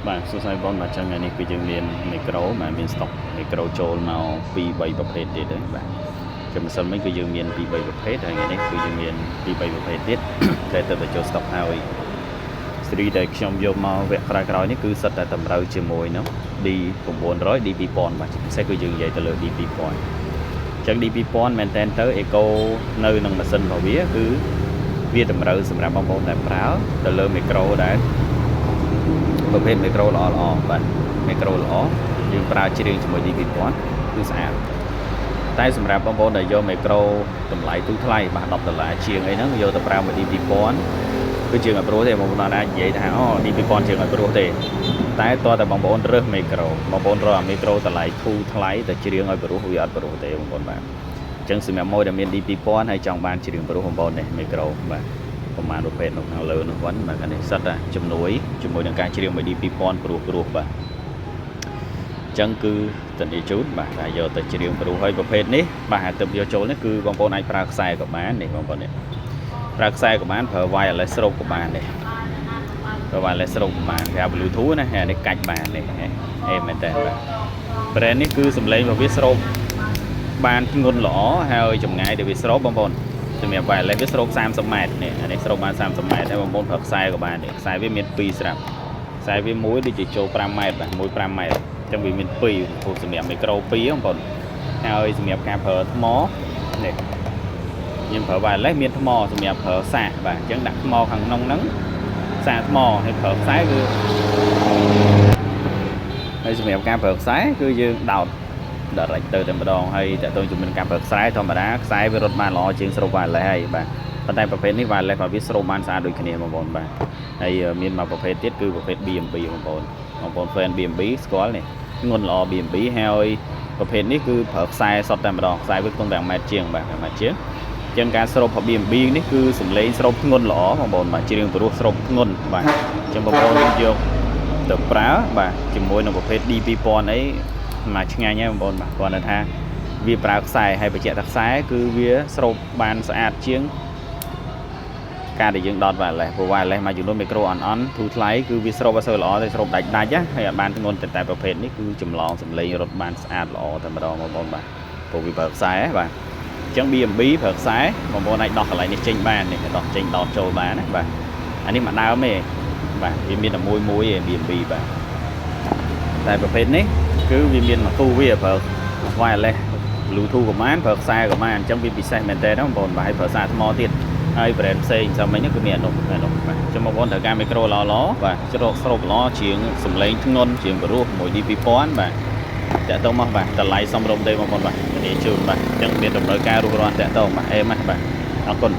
បាទសួស្តីបងបាទចឹងថ្ងៃនេះគឺយើងមានមីក្រូបាទមានស្តុកមីក្រូចូលមក2 3ប្រភេទទៀតបាទចឹងម្សិលមិញគឺយើងមាន2 3ប្រភេទហើយថ្ងៃនេះគឺយើងមាន2 3ប្រភេទទៀតតែទៅចូលស្តុកហើយស៊េរីដែលខ្ញុំយកមកវគ្គក្រោយៗនេះគឺសិតតែតម្រូវជាមួយនោះ D900 D2000 បាទពិសេសគឺយើងនិយាយទៅលើ D2000 ចឹង D2000 មែនតើទៅអេកូនៅក្នុងម៉ាស៊ីនរបស់វាគឺវាតម្រូវសម្រាប់បងប្អូនដែលប្រើទៅលើមីក្រូដែលប្រភេទមីក្រូល្អបាទមីក្រូល្អយើងប្រើច្រៀងជាមួយ D2000 គឺស្អាតតែសម្រាប់បងប្អូនដែលយកមីក្រូតម្លៃទូថ្លៃបាទ$10ជាងអីហ្នឹងយកទៅប្រើមួយ D2000 គឺជាងអត់ព្រោះទេបងប្អូនអាចនិយាយថាអូ D2000 ជាងអត់ព្រោះទេតែតើតែបងប្អូនរើសមីក្រូបងប្អូនរកមីក្រូតម្លៃធូរថ្លៃតែច្រៀងឲ្យព្រោះវាអត់ព្រោះទេបងប្អូនបាទអញ្ចឹងសម្រាប់មួយដែលមាន D2000 ហើយចង់បានច្រៀងព្រោះបងប្អូននេះមីក្រូបាទប្រមាណប្រភេទនៅខាងលើនោះវិញបាទនេះសិតតែជំនួយជាមួយនឹងការច្រៀងមួយ D2000 ព្រោះបាទអញ្ចឹងគឺតានីជូនបាទតែយកទៅច្រៀងព្រោះហើយប្រភេទនេះបាទហើយទៅយកចូលនេះគឺបងប្អូនអាចប្រើខ្សែក៏បាននេះបងប្អូននេះប្រើខ្សែក៏បានប្រើ wireless ស្រូបក៏បាននេះប្រើ wireless ស្រូបក៏បានប្រើ Bluetooth ណាហើយនេះកាច់បាននេះមែនតើបាទ brand នេះគឺសំឡេងរបស់វាស្រូបបានធ្ងន់ល្អហើយចម្ងាយដែលវាស្រូបបងប្អូនសម្រាប់ wireless វាស្រូប30ម៉ែត្រនេះអានេះស្រូបបាន30ម៉ែត្រហើយបងប្អូនប្រើខ្សែក៏បាននេះខ្សែវាមាន2ស្រាប់ខ្សែវាមួយដូចជាចូល5ម៉ែត្របាទមួយ5ម៉ែត្រអញ្ចឹងវាមាន2ព្រោះសម្រាប់មីក្រូ2បងប្អូនហើយសម្រាប់ការប្រើថ្មនេះយើងប្រើ wireless មានថ្មសម្រាប់ប្រើសាកបាទអញ្ចឹងដាក់ថ្មខាងក្នុងហ្នឹងសាកថ្មហើយប្រើខ្សែគឺហើយសម្រាប់ការប្រើខ្សែគឺយើងដោតdirect ទៅតែម្ដងហើយតើតើជំនាញការប្រើខ្សែធម្មតាខ្សែវារត់បានល្អជាងស្រូប wireless ហើយបាទប៉ុន្តែប្រភេទនេះ wireless របស់វាស្រូបបានស្អាតដូចគ្នាបងប្អូនបាទហើយមានមួយប្រភេទទៀតគឺប្រភេទ BMB បងប្អូន fan BMB ស្គាល់នេះធ្ងន់ល្អ BMB ហើយប្រភេទនេះគឺប្រើខ្សែសុទ្ធតែម្ដងខ្សែវាគង់តែ1ម៉ែត្រជាងបាទ1ម៉ែត្រជាងជាងការស្រូបរបស់ BMB នេះគឺសំឡេងស្រូបធ្ងន់ល្អបងប្អូនបាទច្រៀងព្រោះស្រូបធ្ងន់បាទអញ្ចឹងបងប្អូនយកទៅប្រើបាទជាមួយនឹងប្រភេទ D2000 អីមកឆ្ងាញ់ហើយបងប្អូនបាទគាត់នៅថាវាប្រើខ្សែហើយបញ្ជាក់ថាខ្សែគឺវាស្រូបបានស្អាតជាងការដែលយើងដត wireless ព្រោះ wireless មួយចំនួនមីក្រូអន់ធូរថ្លៃគឺវាស្រូបអត់សូវល្អទេស្រូបដាច់ហើយអត់បានធ្ងន់តែប្រភេទនេះគឺចម្លងសំឡេងរត់បានស្អាតល្អតែម្ដងបងប្អូនបាទព្រោះវាប្រើខ្សែបាទអញ្ចឹង BMB ប្រើខ្សែបងប្អូនអាចដោះកន្លែងនេះចេញបាននេះដោះចេញដោតចូលបានណាបាទអានេះមកដើមទេបាទវាមានតែមួយឯង BMB បាទតែប្រភេទនេះគឺវាមានមកទូវាប្រើ wireless Bluetooth ក៏បានប្រើខ្សែក៏បានអញ្ចឹងវាពិសេសមែនតើបងប្អូនបាទហើយប្រើសារថ្មទៀតហើយ brand ផ្សេងចាំមិញគឺមាននោះបាទចាំបងប្អូនត្រូវការមីក្រូល្អបាទច្រកស្រូបល្អជាងសំឡេងធ្ងន់ជាងព្រោះមួយ D2000 បាទតាក់ទងមកបាទតម្លៃសមរម្យទេបងប្អូនបាទនេះជូនបាទអញ្ចឹងមានតម្រូវការរស់រានតាក់ទងបាទបាទអរគុណ